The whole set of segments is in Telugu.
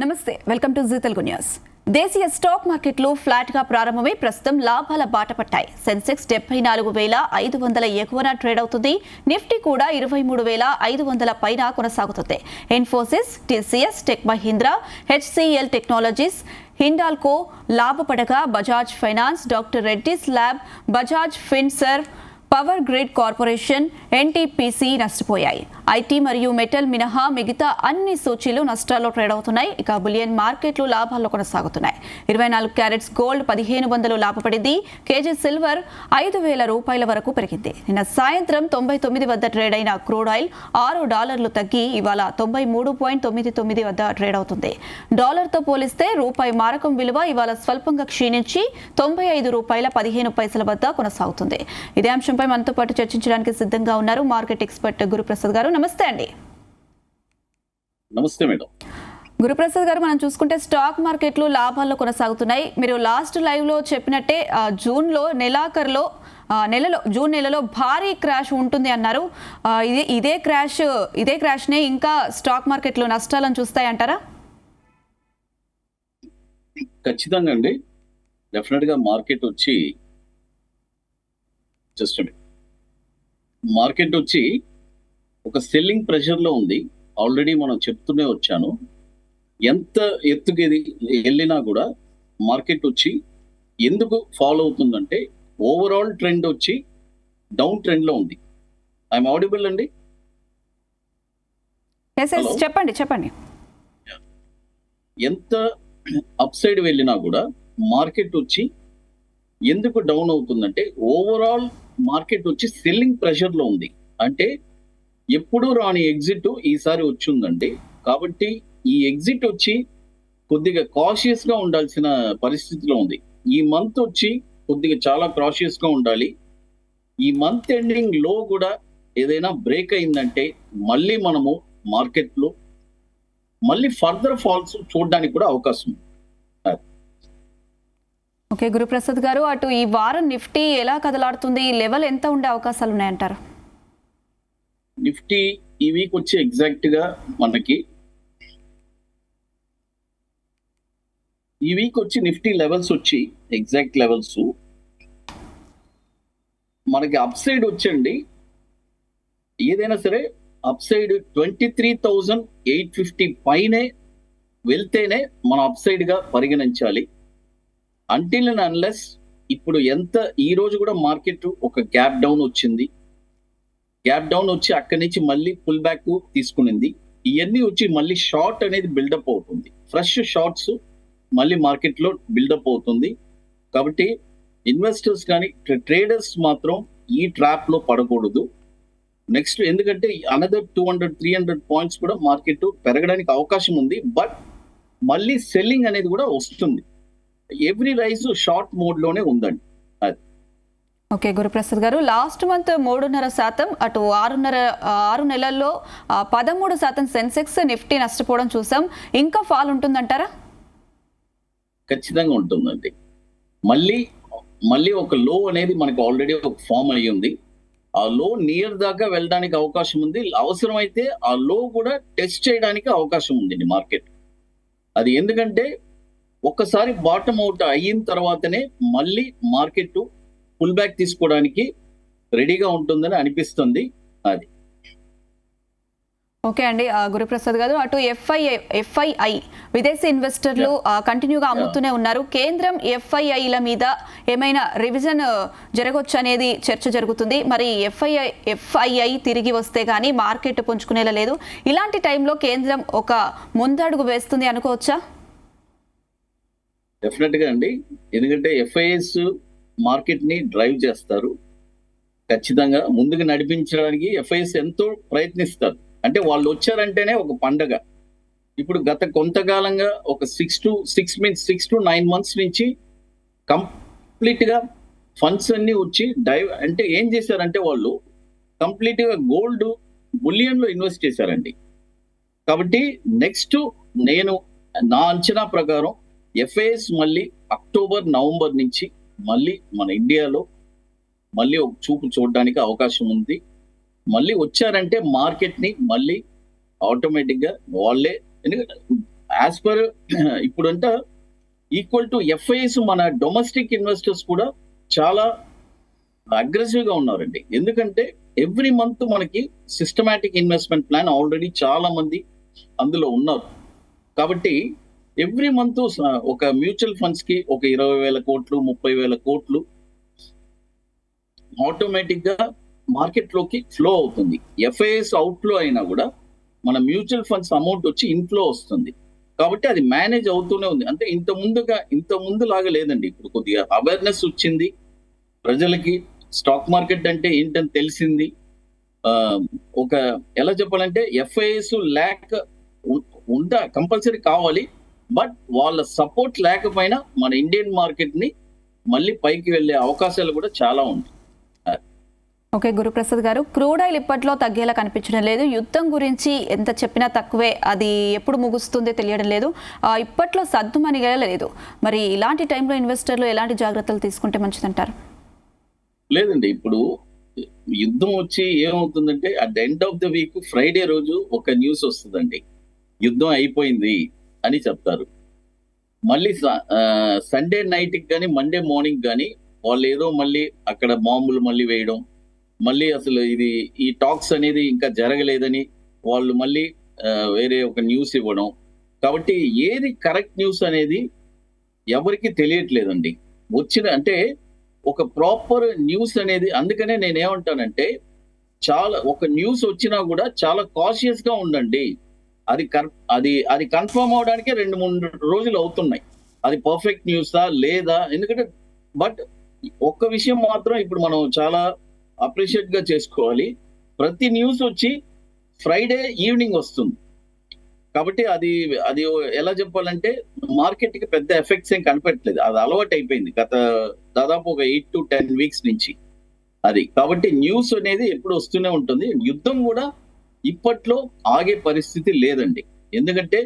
నమస్తే, welcome to Zee Telugu news. దేశీయ స్టాక్ మార్కెట్లు ఫ్లాట్ గా ప్రారంభమై ప్రస్తుతం లాభాల బాట పట్టాయి. సెన్సెక్స్ 74,500 ఎగువన ట్రేడ్ అవుతుంది. నిఫ్టీ కూడా 23,500 పైన కొనసాగుతుంది. Infosys, TCS, tech Mahindra, HCL technologies, Hindalco లాభపడగా Bajaj finance, doctor Reddy's lab, Bajaj Finserv, power grid corporation, NTPC నష్టపోయాయి. ఐటీ మరియు మెటల్ మినహా మిగతా అన్ని సూచీలు నష్టాల్లో ట్రేడ్ అవుతున్నాయి. ఇక బులియన్ మార్కెట్లు లాభాల్లో కొనసాగుతున్నాయి. 24 క్యారెట్స్ గోల్డ్ 1,500 లాభపడింది. కేజీ సిల్వర్ 5,000 రూపాయల వరకు పెరిగింది. నిన్న సాయంత్రం 99 వద్ద ట్రేడ్ అయిన క్రూడ్ ఆయిల్ $6 తగ్గి ఇవాళ 93.99 వద్ద ట్రేడ్ అవుతుంది. డాలర్తో పోలిస్తే రూపాయి మారకం విలువ ఇవాళ స్వల్పంగా క్షీణించి $95.15 వద్ద కొనసాగుతుంది. ఇదే అంశంపై మనతో పాటు చర్చించడానికి సిద్ధంగా ఉన్నారు మార్కెట్ ఎక్స్పర్ట్ గురుప్రసాద్ గారు. నమస్తే అండి. నమస్తే మేడం. గురుప్రసాద్ గారు, మనం చూసుకుంటే స్టాక్ మార్కెట్లు లాభాల్లో కొనసాగుతున్నాయి. మీరు లాస్ట్ లైవ్ లో చెప్పినట్టే జూన్ నెలలో భారీ క్రాష్ ఉంటుంది అన్నారు. ఇదే క్రాష్ నే ఇంకా స్టాక్ మార్కెట్లు నష్టాలను చూస్తాయి అంటారా? ఖచ్చితంగా అండి. డెఫినెట్ గా మార్కెట్ వచ్చి ఒక సెల్లింగ్ ప్రెషర్ లో ఉంది. ఆల్రెడీ మనం చెప్తూనే వచ్చాను. ఎంత ఎత్తుకి వెళ్ళినా కూడా మార్కెట్ వచ్చి ఎందుకు ఫాలో అవుతుందంటే ఓవరాల్ ట్రెండ్ వచ్చి డౌన్ ట్రెండ్ లో ఉంది. ఐఎమ్ ఆడిబుల్ అండి? చెప్పండి. ఎంత అప్ సైడ్ వెళ్ళినా కూడా మార్కెట్ వచ్చి ఎందుకు డౌన్ అవుతుందంటే ఓవరాల్ మార్కెట్ వచ్చి సెల్లింగ్ ప్రెషర్ లో ఉంది. అంటే ఎప్పుడూ రాని ఎగ్జిట్ ఈసారి వచ్చిందండి. కాబట్టి ఈ ఎగ్జిట్ వచ్చి కొద్దిగా కాషియస్ గా ఉండాల్సిన పరిస్థితిలో ఉంది. ఈ మంత్ వచ్చి కొద్దిగా చాలా కాషియస్ గా ఉండాలి. ఈ మంత్ ఎండింగ్ లో కూడా ఏదైనా బ్రేక్ అయిందంటే మళ్ళీ మనము మార్కెట్ లో మళ్ళీ ఫర్దర్ ఫాల్స్ చూడడానికి కూడా అవకాశం ఉంది. ఓకే గురుప్రసాద్ గారు, అటు ఈ వారం నిఫ్టీ ఎలా కదలాడుతుంది? లెవెల్ ఎంత ఉండే అవకాశాలు ఉన్నాయంటారు? నిఫ్టీ ఈ వీక్ వచ్చి ఎగ్జాక్ట్ గా మనకి నిఫ్టీ లెవెల్స్ వచ్చి ఎగ్జాక్ట్ లెవెల్స్ మనకి అప్ సైడ్ వచ్చండి. ఏదైనా సరే అప్ సైడ్ 23,850 పైనే వెళ్తేనే మనం అప్ సైడ్ గా పరిగణించాలి. అంటిల్ అండ్ అన్లెస్ ఇప్పుడు ఈ రోజు కూడా మార్కెట్ ఒక గ్యాప్ డౌన్ వచ్చి అక్కడి నుంచి మళ్ళీ పుల్ బ్యాక్ తీసుకునింది. ఇవన్నీ వచ్చి మళ్ళీ షార్ట్ అనేది బిల్డప్ అవుతుంది. ఫ్రెష్ షార్ట్స్ మళ్ళీ మార్కెట్ లో బిల్డప్ అవుతుంది. కాబట్టి ఇన్వెస్టర్స్ కానీ ట్రేడర్స్ మాత్రం ఈ ట్రాప్ లో పడకూడదు. నెక్స్ట్ ఎందుకంటే అనదర్ 200-300 పాయింట్స్ కూడా మార్కెట్ పెరగడానికి అవకాశం ఉంది. బట్ మళ్ళీ సెల్లింగ్ అనేది కూడా వస్తుంది. ఎవ్రీ రైజ్ షార్ట్ మోడ్ లోనే ఉందండి. ఓకే గురుప్రసాద్ గారు, లాస్ట్ మంత్ 3.5%, అటు 6 నెలల్లో 13% సెన్సెక్స్, నిఫ్టీ నష్టపోవడం చూసాం. ఇంకా ఫాల్ ఉంటుందంటారా? ఖచ్చితంగా ఉంటుందండి. మళ్ళీ ఒక లో అనేది మనకు ఆల్రెడీ ఒక ఫామ్ అయ్యి ఉంది. ఆ లో నియర్ దాకా వెళ్ళడానికి అవకాశం ఉంది. అవసరమైతే ఆ లో కూడా టెస్ట్ చేయడానికి అవకాశం ఉంది మార్కెట్. అది ఎందుకంటే ఒక్కసారి బాటమ్ అవుట్ అయిన తర్వాతనే మళ్ళీ మార్కెట్ పుల్ బ్యాక్ తీసుకోవడానికి రెడీగా ఉంటుందని అనిపిస్తుంది. అది ఓకే అండి. గురుప్రసాద్ గారు, అటు ఎఫ్ఐఐ విదేశీ ఇన్వెస్టర్లు కంటిన్యూగా అమ్ముతూనే ఉన్నారు. కేంద్రం ఎఫ్ఐఐల మీద ఏమైనా రివిజన్ జరగవచ్చు అనేది చర్చ జరుగుతుంది. మరి ఎఫ్ఐఐ తిరిగి వస్తే కానీ మార్కెట్ పుంజుకునేలా లేదు. ఇలాంటి టైంలో కేంద్రం ఒక ముందడుగు వేస్తుంది అనుకోవచ్చా? డెఫినెట్ గా అండి. ఎందుకంటే ఎఫ్ఐఎస్ మార్కెట్ ని డ్రైవ్ చేస్తారు. ఖచ్చితంగా ముందుకు నడిపించడానికి ఎఫ్ఐఎస్ ఎంతో ప్రయత్నిస్తారు. అంటే వాళ్ళు వచ్చారంటేనే ఒక పండగ. ఇప్పుడు గత కొంతకాలంగా ఒక 6 to 9 months నుంచి కంప్లీట్ గా ఫండ్స్ అన్ని వచ్చి అంటే ఏం చేశారంటే వాళ్ళు కంప్లీట్ గా గోల్డ్ బులియన్ లో ఇన్వెస్ట్ చేశారండి. కాబట్టి నెక్స్ట్ నా అంచనా ప్రకారం ఎఫ్ఐఎస్ మళ్ళీ అక్టోబర్, నవంబర్ నుంచి మళ్ళీ మన ఇండియాలో మళ్ళీ ఒక చూపు చూడడానికి అవకాశం ఉంది. మళ్ళీ వచ్చారంటే మార్కెట్ ని మళ్ళీ ఆటోమేటిక్ గా వాళ్ళే, ఎందుకంటే యాజ్ పర్ ఇప్పుడంట ఈక్వల్ టు ఎఫ్ఐఎస్ మన డొమెస్టిక్ ఇన్వెస్టర్స్ కూడా చాలా అగ్రెసివ్ గా ఉన్నారండి. ఎందుకంటే ఎవ్రీ మంత్ మనకి సిస్టమాటిక్ ఇన్వెస్ట్మెంట్ ప్లాన్ ఆల్రెడీ చాలా మంది అందులో ఉన్నారు. కాబట్టి ఎవ్రీ మంత్ ఒక మ్యూచువల్ ఫండ్స్ కి ఒక 20,000 కోట్లు 30,000 కోట్లు ఆటోమేటిక్ గా మార్కెట్ లోకి ఫ్లో అవుతుంది. ఎఫ్ఐఎస్ అవుట్ఫ్లో అయినా కూడా మన మ్యూచువల్ ఫండ్స్ అమౌంట్ వచ్చి ఇన్ఫ్లో వస్తుంది. కాబట్టి అది మేనేజ్ అవుతూనే ఉంది. అంటే ఇంత ముందు లాగా లేదండి. ఇప్పుడు కొద్దిగా అవేర్నెస్ వచ్చింది ప్రజలకి, స్టాక్ మార్కెట్ అంటే ఏంటని తెలిసింది. ఒక ఎలా చెప్పాలంటే ఎఫ్ఐఎస్ లేక కంపల్సరీ కావాలి, బట్ వాళ్ళ సపోర్ట్ లేకపోయినా మన ఇండియన్ మార్కెట్ ని మళ్ళీ పైకి వెళ్లే అవకాశాలు కూడా చాలా ఉంటాయి. ఓకే గురుప్రసాద్ గారు, క్రూడ్ ఆయిల్ ఇప్పట్లో తగ్గేలా కనిపించడం లేదు. యుద్ధం గురించి ఎంత చెప్పినా తక్కువే, అది ఎప్పుడు ముగుస్తుందో తెలియడం లేదు. ఇప్పట్లో సద్దుమణిగా లేదు. మరి ఇలాంటి టైంలో ఇన్వెస్టర్లు ఎలాంటి జాగ్రత్తలు తీసుకుంటే మంచిదంటారు? లేదండి, ఇప్పుడు యుద్ధం వచ్చి ఏమవుతుందంటే at the end of the week Friday రోజు ఒక న్యూస్ వస్తుందండి, యుద్ధం అయిపోయింది అని చెప్తారు. మళ్ళీ సండే నైట్ కి కానీ మండే మార్నింగ్ కానీ వాళ్ళు ఏదో మళ్ళీ అక్కడ బాంబులు మళ్ళీ వేయడం, మళ్ళీ అసలు ఈ టాక్స్ అనేది ఇంకా జరగలేదని వాళ్ళు మళ్ళీ వేరే ఒక న్యూస్ ఇవ్వడం. కాబట్టి ఏది కరెక్ట్ న్యూస్ అనేది ఎవరికి తెలియట్లేదండి. అంటే ఒక ప్రాపర్ న్యూస్ అనేది, అందుకనే నేనేమంటానంటే ఒక న్యూస్ వచ్చినా కూడా చాలా కాషియస్ గా ఉండండి. అది కన్ఫర్మ్ అవడానికే 2-3 రోజులు అవుతున్నాయి. అది పర్ఫెక్ట్ న్యూసా లేదా? ఎందుకంటే బట్ ఒక్క విషయం మాత్రం ఇప్పుడు మనం చాలా అప్రిషియేట్ గా చేసుకోవాలి. ప్రతి న్యూస్ వచ్చి ఫ్రైడే ఈవినింగ్ వస్తుంది. కాబట్టి అది ఎలా చెప్పాలంటే మార్కెట్ కి పెద్ద ఎఫెక్ట్స్ ఏం కనిపెట్టలేదు. అది అలవాటు అయిపోయింది గత దాదాపు ఒక 8 to 10 వీక్స్ నుంచి. కాబట్టి న్యూస్ అనేది ఎప్పుడు వస్తూనే ఉంటుంది. యుద్ధం కూడా ఇప్పట్లో ఆగే పరిస్థితి లేదండి. ఎందుకంటే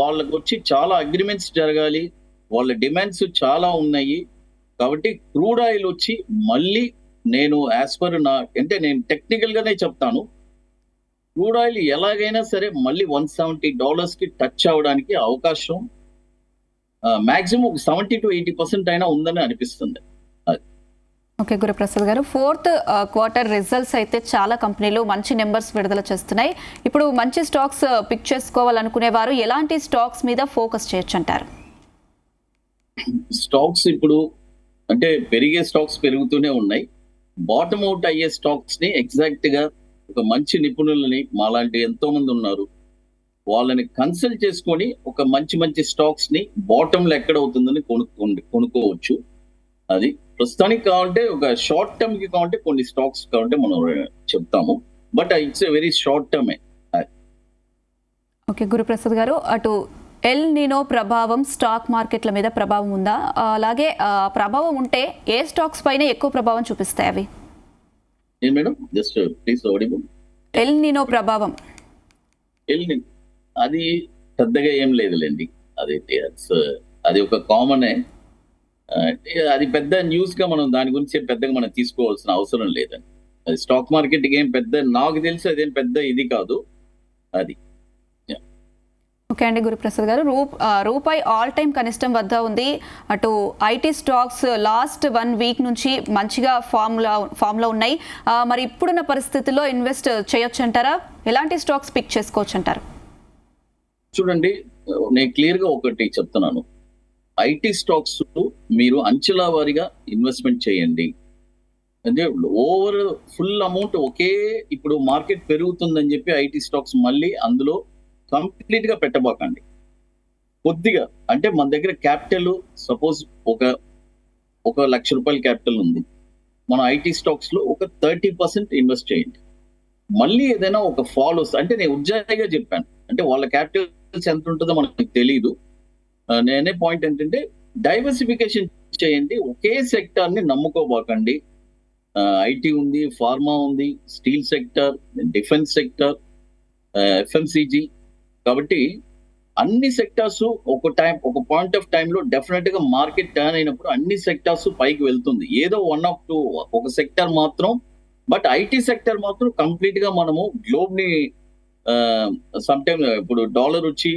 వాళ్ళకు వచ్చి చాలా అగ్రిమెంట్స్ జరగాలి, వాళ్ళ డిమాండ్స్ చాలా ఉన్నాయి. కాబట్టి క్రూడ్ ఆయిల్ వచ్చి మళ్ళీ నేను యాజ్ పర్ నేను టెక్నికల్ గానే చెప్తాను, క్రూడ్ ఆయిల్ ఎలాగైనా సరే మళ్ళీ $170 కి టచ్ అవడానికి అవకాశం మాక్సిమం 70 to 80% అయినా ఉందని అనిపిస్తుంది. ఓకే గురుప్రసాద్ గారు, 4th క్వార్టర్ రిజల్ట్స్ అయితే చాలా కంపెనీలు మంచి నెంబర్స్ విడుదల చేస్తున్నాయి. ఇప్పుడు మంచి స్టాక్స్ పిక్ చేసుకోవాలనుకునే వారు ఎలాంటి స్టాక్స్ మీద ఫోకస్ చేయొచ్చు అంటారు? స్టాక్స్ ఇప్పుడు అంటే పెరిగే స్టాక్స్ పెరుగుతూనే ఉన్నాయి. బాటమ్ అవుట్ అయ్యే స్టాక్స్ ని ఎగ్జాక్ట్ గా ఒక మంచి నిపుణులని మాలాంటి ఎంతో మంది ఉన్నారు, వాళ్ళని కన్సల్ట్ చేసుకొని ఒక మంచి స్టాక్స్ ని బాటమ్ లో ఎక్కడ అవుతుందని కొనుక్కోవచ్చు. అది ప్రస్తుతానికి కావాలంటే ఒక షార్ట్ టర్మ్ కి కావాలంటే కొన్ని స్టాక్స్ కావాలంటే మనం చెప్తాము, బట్ ఇట్స్ వెరీ షార్ట్ టర్మే. ఓకే గురుప్రసాద్ గారు, అటు ఎల్ నినో ప్రభావం స్టాక్ మార్కెట్ల మీద ప్రభావం ఉందా? అలాగే ప్రభావం ఉంటే ఏ స్టాక్స్ పైన ఎక్కువ ప్రభావం చూపిస్తాయి అవి? Madam just please El Nino ప్రభావం అది పెద్దగా ఏం లేదులేండి. అది ఒక కామనే. అది పెద్ద న్యూస్ గా మనం దాని గురించి పెద్దగా మనం తీసుకోవాల్సిన అవసరం లేదండి. అది స్టాక్ మార్కెట్ ఏం పెద్ద, నాకు తెలిసి అదేం పెద్ద ఇది కాదు అది. ఓకే అండి గురుప్రసాద్ గారు, రూపాయి ఆల్ టైమ్ కనిష్టం వద్ద ఉంది. అటు ఐటీ స్టాక్స్ లాస్ట్ 1 వీక్ నుంచి మంచిగా ఫామ్లో ఉన్నాయి. మరి ఇప్పుడున్న పరిస్థితుల్లో ఇన్వెస్ట్ చేయొచ్చు అంటారా? ఎలాంటి స్టాక్స్ పిక్ చేసుకోవచ్చు అంటారు? చూడండి, నేను క్లియర్ గా ఒకటి చెప్తున్నాను, ఐటీ స్టాక్స్ మీరు అంచెల వారీగా ఇన్వెస్ట్మెంట్ చేయండి. అంటే ఓవర్ ఫుల్ అమౌంట్ ఇప్పుడు మార్కెట్ పెరుగుతుందని చెప్పి ఐటీ స్టాక్స్ మళ్ళీ అందులో కంప్లీట్ గా పెట్టబోకండి. కొద్దిగా అంటే మన దగ్గర క్యాపిటల్ సపోజ్ ఒక ₹1,00,000 క్యాపిటల్ ఉంది, మన ఐటీ స్టాక్స్ లో ఒక 30% ఇన్వెస్ట్ చేయండి. మళ్ళీ ఏదైనా ఒక ఫాల్ వస్తుంది అంటే, నేను ఉజ్జాయిగా చెప్పాను, అంటే వాళ్ళ క్యాపిటల్స్ ఎంత ఉంటుందో మనకు తెలియదు. నేనే పాయింట్ ఏంటంటే డైవర్సిఫికేషన్ చేయండి, ఒకే సెక్టర్ ని నమ్ముకోబోకండి. ఐటీ ఉంది, ఫార్మా ఉంది, steel sector, defence sector, FMCG. కాబట్టి అన్ని సెక్టార్స్ ఒక పాయింట్ ఆఫ్ టైమ్ లో డెఫినెట్ గా మార్కెట్ టర్న్ అయినప్పుడు అన్ని సెక్టార్స్ పైకి వెళ్తుంది. ఏదో 1 or 2 ఒక సెక్టర్ మాత్రం, బట్ ఐటీ సెక్టర్ మాత్రం కంప్లీట్ గా మనము గ్లోబ్ ని సమ్ టైమ్ ఇప్పుడు డాలర్ వచ్చి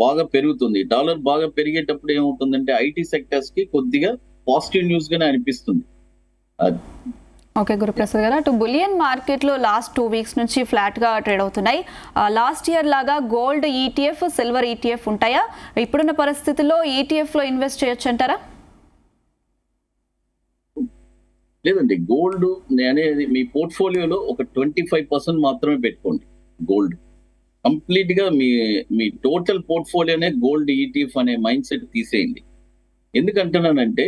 బాగా పెరుగుతుంది. డాలర్ బాగా పెరిగేటప్పుడు ఏమవుతుందంటే ఐటీ సెక్టర్స్ కి కొద్దిగా పాజిటివ్ న్యూస్ గానే అనిపిస్తుంది. అది ఓకే గురుప్రసాద్ గారు, అటు బులియన్ మార్కెట్లో లాస్ట్ 2 వీక్స్ నుంచి ఫ్లాట్గా ట్రేడ్ అవుతున్నాయి. లాస్ట్ ఇయర్ లాగా గోల్డ్ ఈటీఎఫ్, సిల్వర్ ఈటీఎఫ్ ఉంటాయా? ఇప్పుడున్న పరిస్థితుల్లో ఈటీఎఫ్లో ఇన్వెస్ట్ చేయొచ్చు అంటారా? లేదండి, గోల్డ్ అనేది మీ పోర్ట్ఫోలియోలో ఒక 25% మాత్రమే పెట్టుకోండి. గోల్డ్ కంప్లీట్ గా మీ టోటల్ పోర్ట్ఫోలియోనే గోల్డ్ ఈటీఎఫ్ అనే మైండ్ సెట్ తీసేయండి. ఎందుకంటున్నానంటే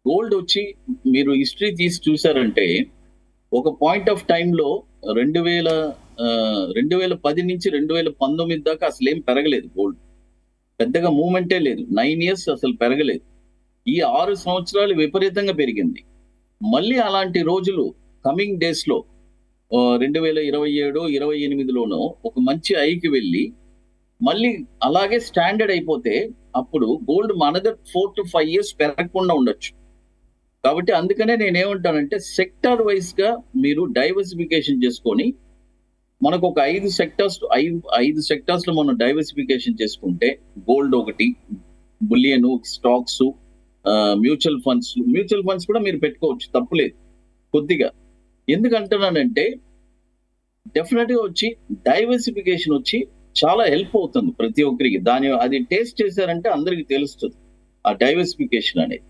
గోల్డ్ వచ్చి మీరు హిస్టరీ తీసి చూసారంటే ఒక పాయింట్ ఆఫ్ టైంలో 2010 నుంచి 2019 దాకా అసలు ఏం పెరగలేదు. గోల్డ్ పెద్దగా మూవ్మెంటే లేదు. 9 ఇయర్స్ అసలు పెరగలేదు. ఈ 6 సంవత్సరాలు విపరీతంగా పెరిగింది. మళ్ళీ అలాంటి రోజులు కమింగ్ డేస్ లో 2027, 28లోనో ఒక మంచి హైకి వెళ్ళి మళ్ళీ అలాగే స్టాండర్డ్ అయిపోతే అప్పుడు గోల్డ్ అనదర్ 4 to 5 years పెరగకుండా ఉండొచ్చు. కాబట్టి అందుకనే నేనేమంటానంటే సెక్టర్ వైజ్ గా మీరు డైవర్సిఫికేషన్ చేసుకొని మనకు ఒక 5 సెక్టార్స్ లో మనం డైవర్సిఫికేషన్ చేసుకుంటే గోల్డ్ ఒకటి, బులియన్, స్టాక్స్, మ్యూచువల్ ఫండ్స్ కూడా మీరు పెట్టుకోవచ్చు, తప్పులేదు కొద్దిగా. ఎందుకంటున్నానంటే డెఫినెట్ గా వచ్చి డైవర్సిఫికేషన్ వచ్చి చాలా హెల్ప్ అవుతుంది ప్రతి ఒక్కరికి. అది టేస్ట్ చేశారంటే అందరికి తెలుస్తుంది ఆ డైవర్సిఫికేషన్ అనేది.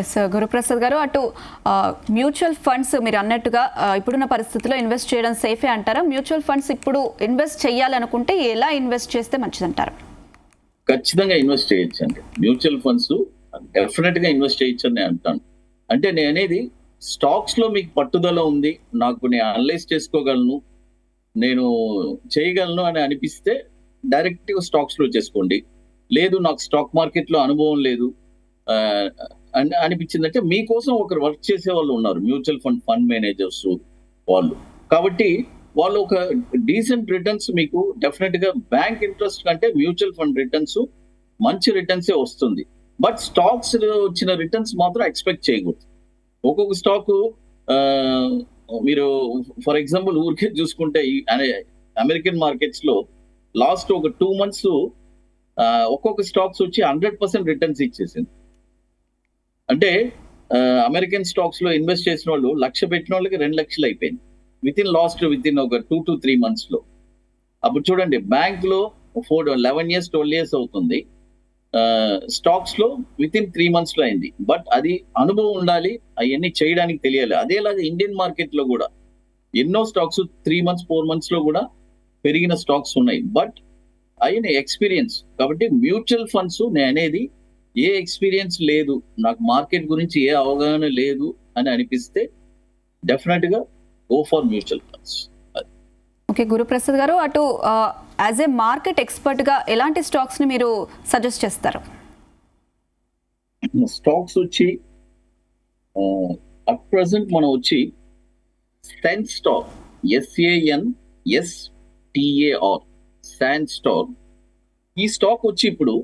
ఎస్ గురుప్రసాద్ గారు, అటు మ్యూచువల్ ఫండ్స్ మీరు అన్నట్టుగా ఇప్పుడున్న పరిస్థితుల్లో ఇన్వెస్ట్ చేయడం సేఫే అంటారా? మ్యూచువల్ ఫండ్స్ ఇప్పుడు ఇన్వెస్ట్ చేయాలనుకుంటే ఎలా ఇన్వెస్ట్ చేస్తే మంచిదంటారు? ఖచ్చితంగా ఇన్వెస్ట్ చేయొచ్చు అండి. మ్యూచువల్ ఫండ్స్ డెఫినెట్ గా ఇన్వెస్ట్ చేయొచ్చు అని అంటాను. అంటే నేను అనేది స్టాక్స్ లో మీకు పట్టుదల ఉంది, నేను అనలైజ్ చేసుకోగలను, నేను చేయగలను అని అనిపిస్తే డైరెక్ట్ గా స్టాక్స్ లో చేసుకోండి. లేదు నాకు స్టాక్ మార్కెట్ లో అనుభవం లేదు అని అనిపించిందంటే మీకోసం ఒకరు వర్క్ చేసే వాళ్ళు ఉన్నారు, మ్యూచువల్ ఫండ్ మేనేజర్స్ వాళ్ళు. కాబట్టి వాళ్ళు ఒక డీసెంట్ రిటర్న్స్ మీకు డెఫినెట్ గా బ్యాంక్ ఇంట్రెస్ట్ కంటే మ్యూచువల్ ఫండ్ రిటర్న్స్ మంచి రిటర్న్సే వస్తుంది. బట్ స్టాక్స్ వచ్చిన రిటర్న్స్ మాత్రం ఎక్స్పెక్ట్ చేయకూడదు. ఒక్కొక్క స్టాక్ మీరు ఫర్ ఎగ్జాంపుల్ ఊరికే చూసుకుంటే అమెరికన్ మార్కెట్స్ లో లాస్ట్ ఒక 2 months ఒక్కొక్క స్టాక్స్ వచ్చి 100% రిటర్న్స్ ఇచ్చేసింది. అంటే అమెరికన్ స్టాక్స్ లో ఇన్వెస్ట్ చేసిన వాళ్ళు 1,00,000 పెట్టిన వాళ్ళకి 2 లక్షలు అయిపోయింది విత్ ఇన్ ఒక 2 to 3 months లో. అప్పుడు చూడండి, బ్యాంక్ లో 11 years 12 years అవుతుంది, స్టాక్స్ లో విత్ ఇన్ 3 months లో అయింది. బట్ అది అనుభవం ఉండాలి, అవన్నీ చేయడానికి తెలియాలి. అదేలాగా ఇండియన్ మార్కెట్ లో కూడా ఎన్నో స్టాక్స్ 3 months 4 months లో కూడా పెరిగిన స్టాక్స్ ఉన్నాయి. బట్ అయిన ఎక్స్పీరియన్స్. కాబట్టి మ్యూచువల్ ఫండ్స్ నేను అనేది ఏ ఎక్స్పీరియన్స్ లేదు, నాకు మార్కెట్ గురించి ఏ అవగాహన లేదు అని అనిపిస్తే డెఫినెట్ గా go for mutual funds. Okay Guruprasad garu, అటు యాజ్ ఏ మార్కెట్ ఎక్స్పర్ట్ గా ఎలాంటి స్టాక్స్ ని మీరు సజెస్ట్ చేస్తారు? స్టాక్స్ వచ్చి అట్ ప్రెసెంట్ మనం వచ్చి సెన్ స్టాక్, SANSTAR, శాన్ స్టార్. ఈ స్టాక్ వచ్చి ఇప్పుడు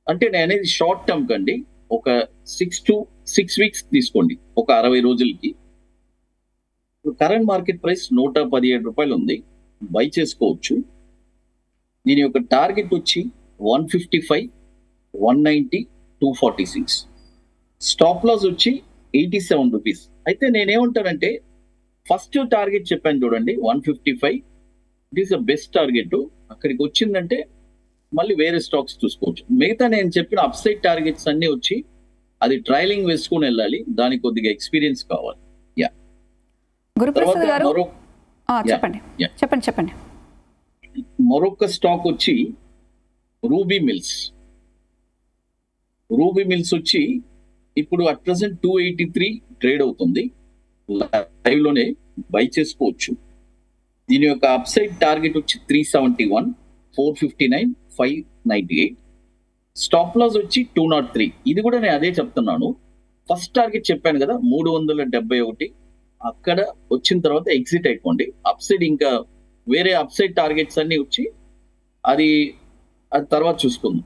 అంటే నేను అనేది షార్ట్ టర్మ్ కండి, ఒక 6 weeks తీసుకోండి, ఒక 60 రోజులకి. కరెంట్ మార్కెట్ ప్రైస్ 117 రూపాయలు ఉంది, బై చేసుకోవచ్చు. దీని యొక్క టార్గెట్ వచ్చి 155, 190, 246. స్టాప్ లాస్ వచ్చి 87 రూపీస్. అయితే నేనేమంటానంటే ఫస్ట్ టార్గెట్ చెప్పాను చూడండి 155, it is the best target. అక్కడికి వచ్చిందంటే మళ్ళీ వేరే స్టాక్స్ చూసుకోవచ్చు. మిగతా నేను చెప్పిన అప్సైడ్ టార్గెట్స్ అన్ని వచ్చి అది ట్రయలింగ్ వేసుకుని వెళ్ళాలి, దానికి కొద్దిగా ఎక్స్పీరియన్స్ కావాలి. గురుప్రసాద్ గారు చెప్పండి. మరొక స్టాక్ వచ్చి రూబీ మిల్స్ వచ్చి ఇప్పుడు అట్ ప్రెసెంట్ 283 ట్రేడ్ అవుతుంది, లైవ్ లోనే బై చేసుకోవచ్చు. దీని యొక్క అప్సైడ్ టార్గెట్ వచ్చి 371, 459, 598. స్టాప్ లాస్ వచ్చి 203. ఇది కూడా నేను అదే చెప్తున్నాను. ఫస్ట్ టార్గెట్ చెప్పాను కదా 371, అక్కడ వచ్చిన తర్వాత ఎగ్జిట్ అయిపోండి. అప్సైడ్ ఇంకా వేరే అప్సైడ్ టార్గెట్స్ అన్ని వచ్చి అది తర్వాత చూసుకుందాం.